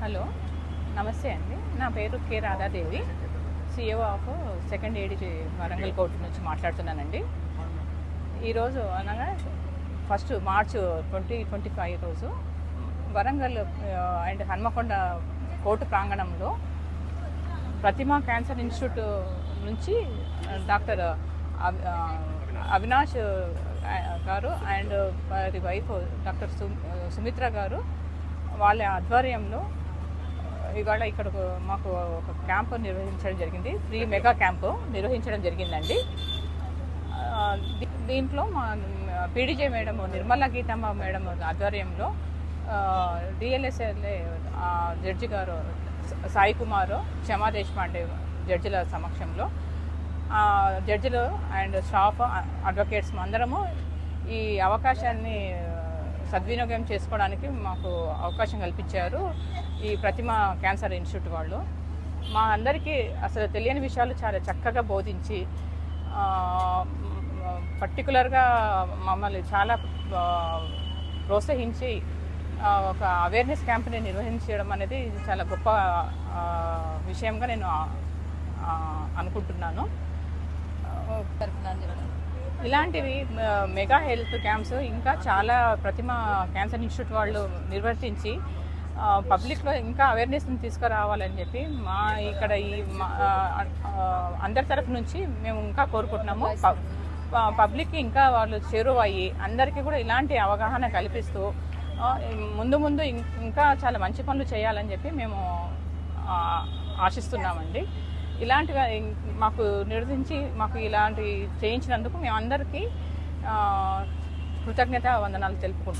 Hello, నమస్తే అండి. నా పేరు K Radha Devi, CEO of second ADG Warangal court నుంచి మాట్లాడుతున్నానండి. ఈరోజు అనగా 1 మార్చ్ 2025 రోజు వరంగల్ అండ్ హన్మకొండ కోర్టు ప్రాంగణంలో ప్రతిమా క్యాన్సర్ ఇన్స్టిట్యూట్ నుంచి డాక్టర్ అవినాష్ గారు అండ్ వారి వైఫ్ డాక్టర్ సుమిత్ర గారు వాళ్ళ ఆధ్వర్యంలో ఇవాళ ఇక్కడ మాకు ఒక క్యాంపు నిర్వహించడం జరిగింది. ఫ్రీ మెగా క్యాంపు నిర్వహించడం జరిగిందండి. దీంట్లో మా PDJ madam Nirmala Geethamma madam ఆధ్వర్యంలో డిఎల్ఎస్ఎల్ఏ జడ్జి గారు సాయి కుమార్, క్షమా దేశపాండే జడ్జిల సమక్షంలో జడ్జిలు అండ్ స్టాఫ్ అడ్వకేట్స్ అందరము ఈ అవకాశాన్ని సద్వినియోగం చేసుకోవడానికి మాకు అవకాశం కల్పించారు ఈ ప్రతిమా క్యాన్సర్ ఇన్స్టిట్యూట్ వాళ్ళు. మా అందరికీ అసలు తెలియని విషయాలు చాలా చక్కగా బోధించి పర్టికులర్గా మమ్మల్ని చాలా ప్రోత్సహించి ఒక అవేర్నెస్ క్యాంప్ని నిర్వహించడం అనేది చాలా గొప్ప విషయంగా నేను అనుకుంటున్నాను. ఇలాంటివి మెగా హెల్త్ క్యాంప్స్ ఇంకా చాలా ప్రతిమా క్యాన్సర్ ఇన్స్టిట్యూట్ వాళ్ళు నిర్వర్తించి పబ్లిక్లో ఇంకా అవేర్నెస్ని తీసుకురావాలని చెప్పి మా ఇక్కడ ఈ అందరి తరఫు నుంచి మేము ఇంకా కోరుకుంటున్నాము. పబ్లిక్కి ఇంకా వాళ్ళు చేరువయ్యి అందరికీ కూడా ఇలాంటి అవగాహన కల్పిస్తూ ముందు ముందు ఇంకా చాలా మంచి పనులు చేయాలని చెప్పి మేము ఆశిస్తున్నామండి. ఇలాంటివి మాకు నిర్వహించి మాకు ఇలాంటి చేయించినందుకు మేము అందరికీ కృతజ్ఞత వందనాలు తెలుపుకుంటున్నాం.